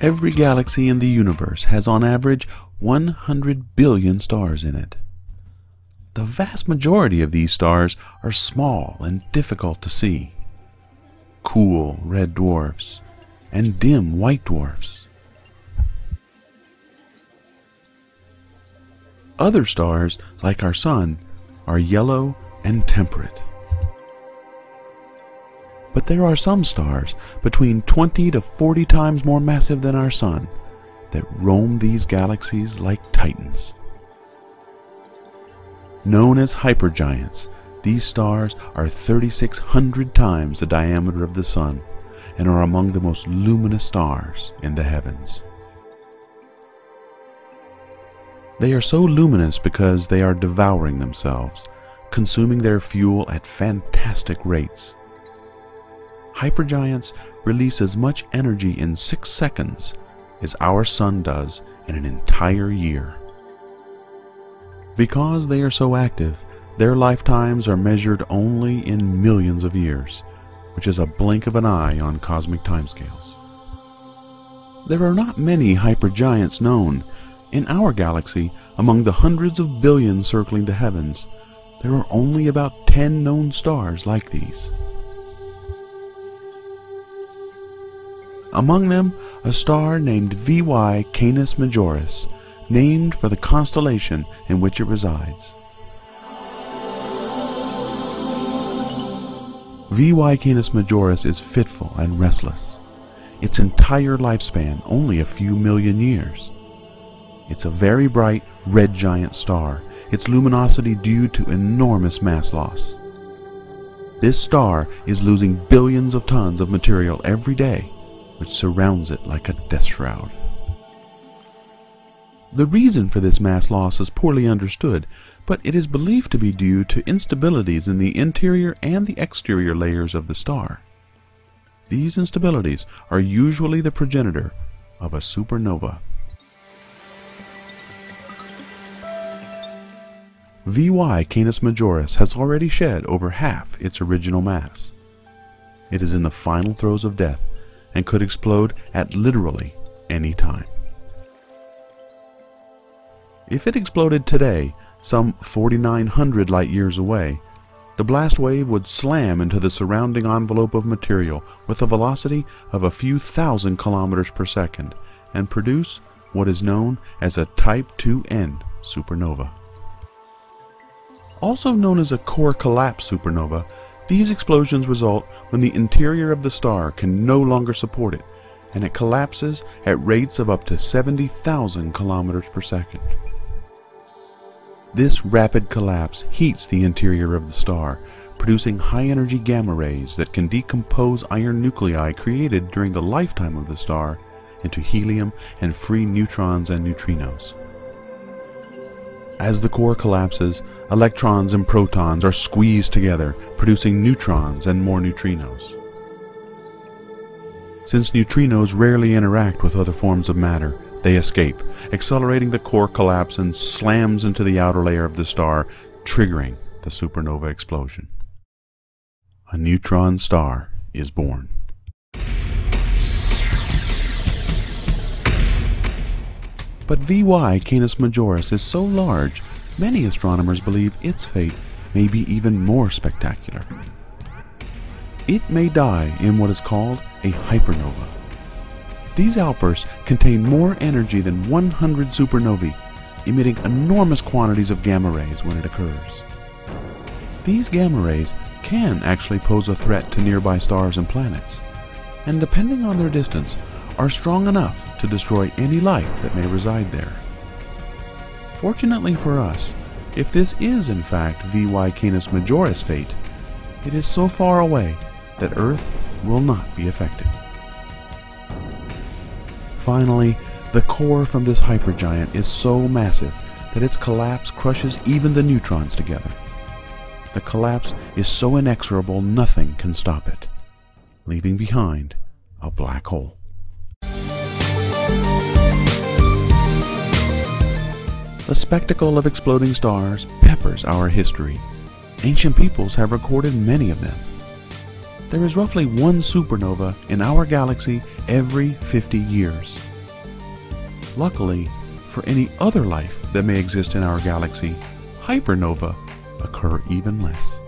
Every galaxy in the universe has on average 100 billion stars in it. The vast majority of these stars are small and difficult to see. Cool red dwarfs and dim white dwarfs. Other stars, like our Sun, are yellow and temperate. But there are some stars between 20 to 40 times more massive than our Sun that roam these galaxies like titans. Known as hypergiants, these stars are 3,600 times the diameter of the Sun and are among the most luminous stars in the heavens. They are so luminous because they are devouring themselves, consuming their fuel at fantastic rates. Hypergiants release as much energy in 6 seconds as our Sun does in an entire year. Because they are so active, their lifetimes are measured only in millions of years, which is a blink of an eye on cosmic timescales. There are not many hypergiants known. In our galaxy, among the hundreds of billions circling the heavens, there are only about 10 known stars like these. Among them, a star named VY Canis Majoris, named for the constellation in which it resides. VY Canis Majoris is fitful and restless. Its entire lifespan only a few million years. It's a very bright red giant star, its luminosity due to enormous mass loss. This star is losing billions of tons of material every day, which surrounds it like a death shroud. The reason for this mass loss is poorly understood, but it is believed to be due to instabilities in the interior and the exterior layers of the star. These instabilities are usually the progenitor of a supernova. VY Canis Majoris has already shed over half its original mass. It is in the final throes of death and could explode at literally any time. If it exploded today, some 4,900 light years away, the blast wave would slam into the surrounding envelope of material with a velocity of a few thousand kilometers per second and produce what is known as a Type 2N supernova. Also known as a core collapse supernova, these explosions result when the interior of the star can no longer support it, and it collapses at rates of up to 70,000 kilometers per second. This rapid collapse heats the interior of the star, producing high-energy gamma rays that can decompose iron nuclei created during the lifetime of the star into helium and free neutrons and neutrinos. As the core collapses, electrons and protons are squeezed together, producing neutrons and more neutrinos. Since neutrinos rarely interact with other forms of matter, they escape, accelerating the core collapse and slams into the outer layer of the star, triggering the supernova explosion. A neutron star is born. But VY Canis Majoris is so large, many astronomers believe its fate may be even more spectacular. It may die in what is called a hypernova. These outbursts contain more energy than 100 supernovae, emitting enormous quantities of gamma rays when it occurs. These gamma rays can actually pose a threat to nearby stars and planets, and depending on their distance, are strong enough to destroy any life that may reside there. Fortunately for us, if this is in fact VY Canis Majoris' fate, it is so far away that Earth will not be affected. Finally, the core from this hypergiant is so massive that its collapse crushes even the neutrons together. The collapse is so inexorable nothing can stop it, leaving behind a black hole. The spectacle of exploding stars peppers our history. Ancient peoples have recorded many of them. There is roughly one supernova in our galaxy every 50 years. Luckily, for any other life that may exist in our galaxy, hypernova occur even less.